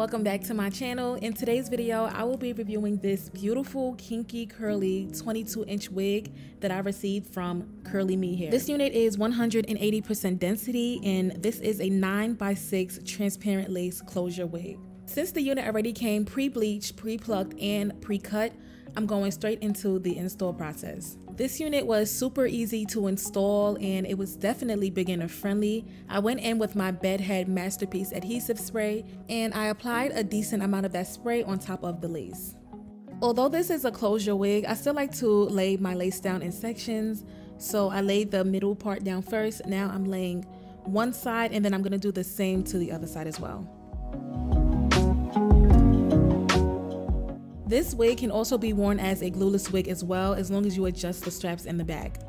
welcome back to my channel. In today's video, I will be reviewing this beautiful Kinky curly 22-inch wig that I received from CurlyMe hair. This unit is 180% density, and this is a 9x6 transparent lace closure wig. Since the unit already came pre-bleached, pre-plucked, and pre-cut, I'm going straight into the install process. This unit was super easy to install and it was definitely beginner friendly. I went in with my Bedhead Masterpiece adhesive spray and I applied a decent amount of that spray on top of the lace. Although this is a closure wig, I still like to lay my lace down in sections. So I laid the middle part down first. Now I'm laying one side and then I'm gonna do the same to the other side as well. This wig can also be worn as a glueless wig as well, as long as you adjust the straps in the back.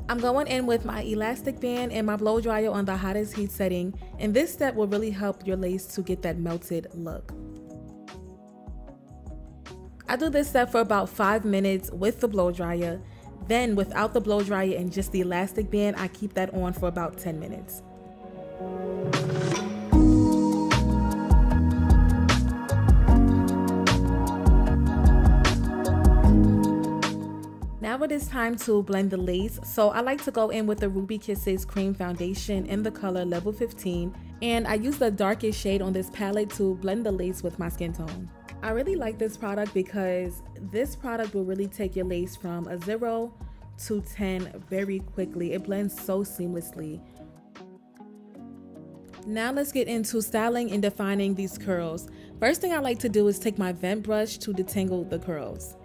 I'm going in with my elastic band and my blow dryer on the hottest heat setting, and this step will really help your lace to get that melted look. I do this step for about 5 minutes with the blow dryer. Then without the blow dryer and just the elastic band, I keep that on for about 10 minutes. Now it is time to blend the lace, so I like to go in with the Ruby Kisses cream foundation in the color level 15, and I use the darkest shade on this palette to blend the lace with my skin tone. I really like this product because this product will really take your lace from a 0 to 10 very quickly. It blends so seamlessly. Now let's get into styling and defining these curls. First thing I like to do is take my vent brush to detangle the curls.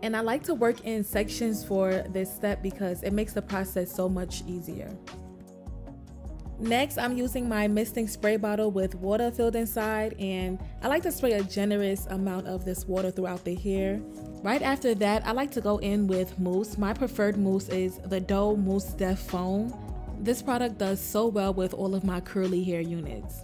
And I like to work in sections for this step because it makes the process so much easier. Next, I'm using my misting spray bottle with water filled inside, and I like to spray a generous amount of this water throughout the hair. Right after that, I like to go in with mousse. My preferred mousse is the Doe Mousse Def Foam. This product does so well with all of my curly hair units.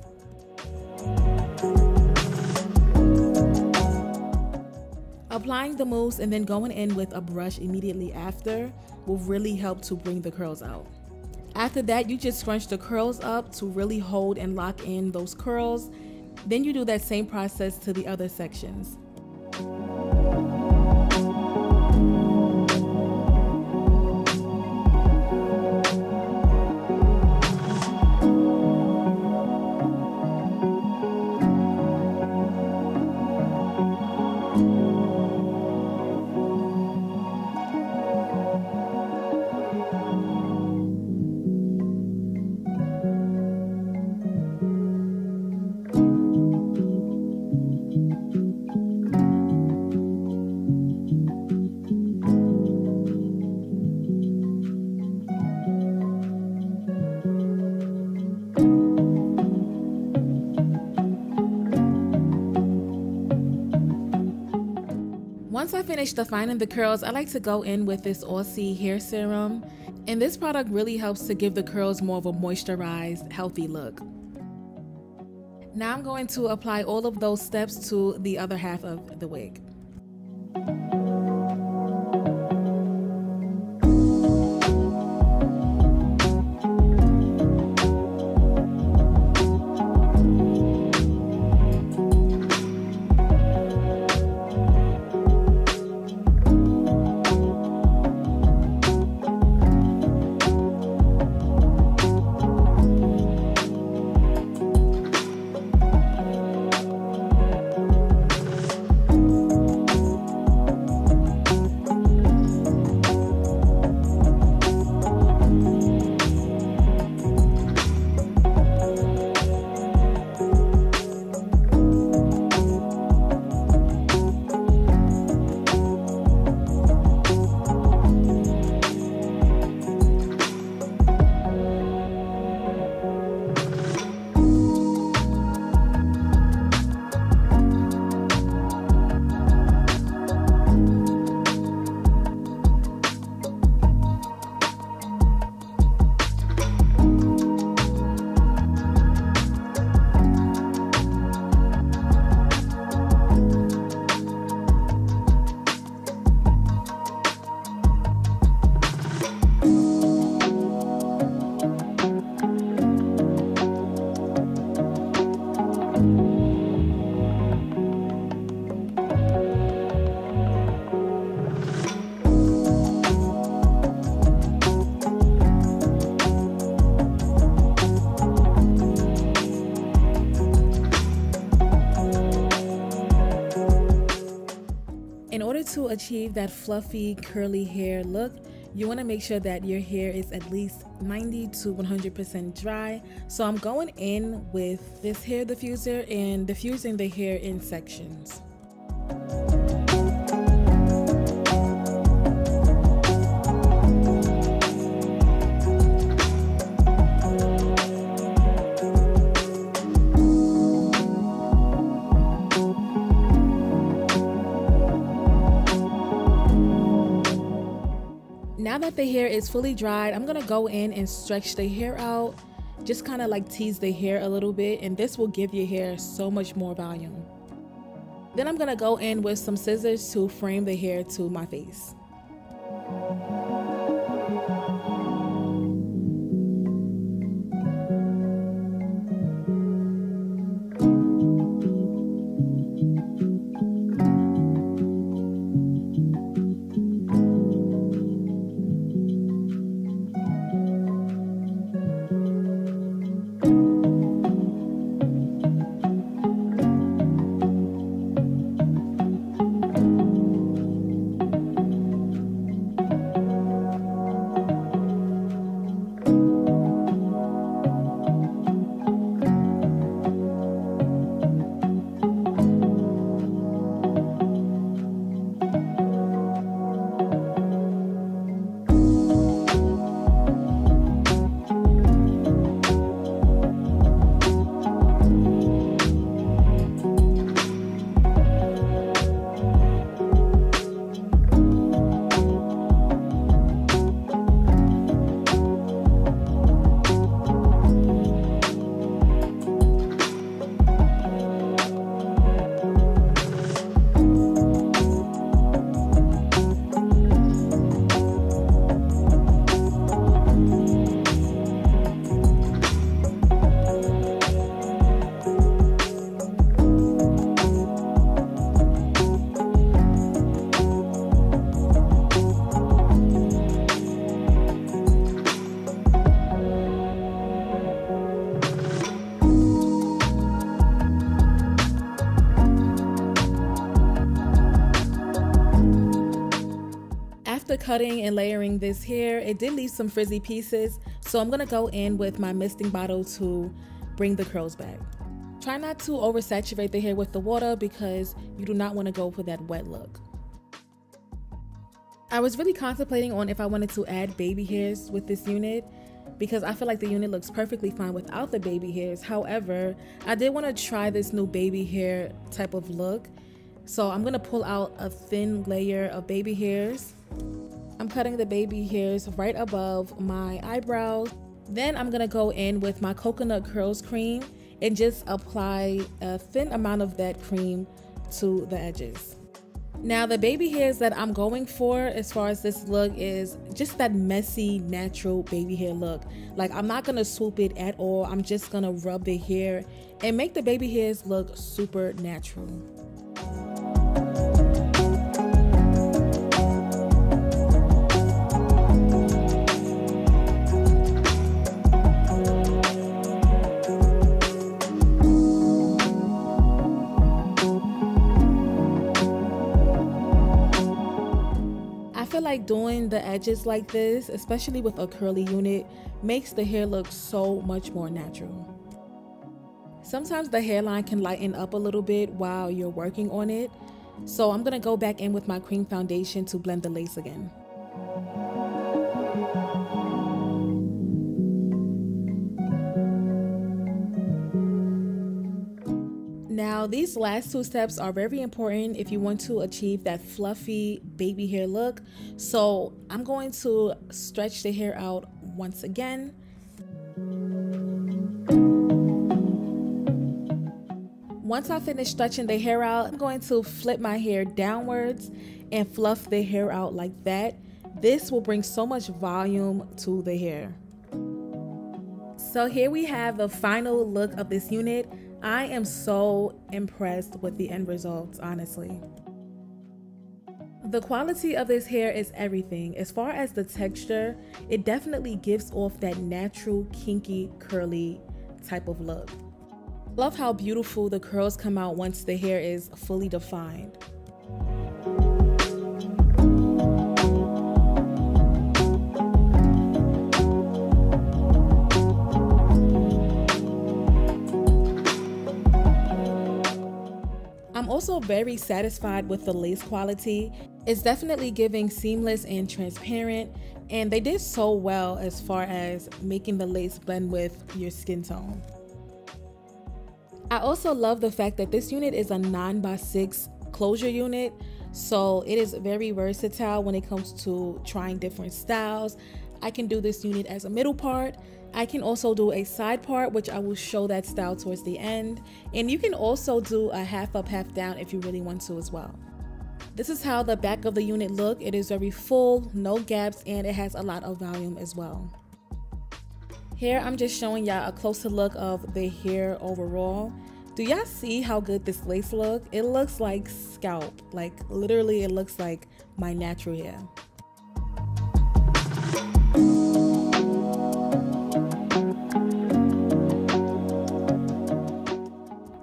Applying the mousse and then going in with a brush immediately after will really help to bring the curls out. After that, you just scrunch the curls up to really hold and lock in those curls. Then you do that same process to the other sections. Once I finish defining the curls, I like to go in with this Aussie hair serum, and this product really helps to give the curls more of a moisturized, healthy look. Now I'm going to apply all of those steps to the other half of the wig. to achieve that fluffy curly hair look, you want to make sure that your hair is at least 90 to 100% dry. So I'm going in with this hair diffuser and diffusing the hair in sections. Now that the hair is fully dried, I'm gonna go in and stretch the hair out, just kind of like tease the hair a little bit, and this will give your hair so much more volume. Then I'm gonna go in with some scissors to frame the hair to my face. After cutting and layering this hair, it did leave some frizzy pieces, so I'm gonna go in with my misting bottle to bring the curls back. Try not to oversaturate the hair with the water because you do not want to go for that wet look. I was really contemplating on if I wanted to add baby hairs with this unit because I feel like the unit looks perfectly fine without the baby hairs. However, I did want to try this new baby hair type of look. So I'm gonna pull out a thin layer of baby hairs. I'm cutting the baby hairs right above my eyebrows. Then I'm gonna go in with my coconut curls cream and just apply a thin amount of that cream to the edges. Now the baby hairs that I'm going for as far as this look is just that messy, natural baby hair look. Like I'm not gonna swoop it at all. I'm just gonna rub the hair and make the baby hairs look super natural. Like doing the edges like this, especially with a curly unit, makes the hair look so much more natural. Sometimes the hairline can lighten up a little bit while you're working on it, so I'm gonna go back in with my cream foundation to blend the lace again. Now, these last two steps are very important if you want to achieve that fluffy baby hair look. So I'm going to stretch the hair out once again. Once I finish stretching the hair out, I'm going to flip my hair downwards and fluff the hair out like that. This will bring so much volume to the hair. So here we have the final look of this unit. I am so impressed with the end results, honestly. The quality of this hair is everything. As far as the texture, it definitely gives off that natural, kinky, curly type of look. Love how beautiful the curls come out once the hair is fully defined. also very satisfied with the lace quality. It's definitely giving seamless and transparent, and they did so well as far as making the lace blend with your skin tone. I also love the fact that this unit is a 9x6 closure unit, so it is very versatile when it comes to trying different styles. I can do this unit as a middle part. I can also do a side part, which I will show that style towards the end. And you can also do a half up, half down if you really want to as well. This is how the back of the unit look. It is very full, no gaps, and it has a lot of volume as well. Here I'm just showing y'all a closer look of the hair overall. Do y'all see how good this lace look? It looks like scalp, like literally it looks like my natural hair.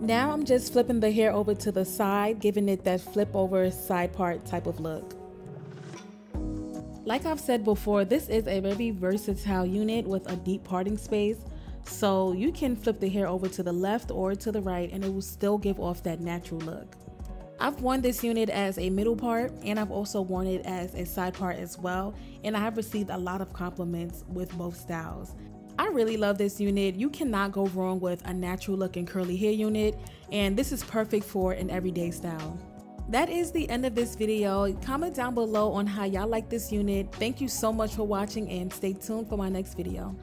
Now I'm just flipping the hair over to the side, giving it that flip over side part type of look. Like I've said before, this is a very versatile unit with a deep parting space. So you can flip the hair over to the left or to the right and it will still give off that natural look. I've worn this unit as a middle part and I've also worn it as a side part as well. And I have received a lot of compliments with both styles. I really love this unit. You cannot go wrong with a natural looking curly hair unit, and this is perfect for an everyday style. That is the end of this video. Comment down below on how y'all like this unit. Thank you so much for watching and stay tuned for my next video.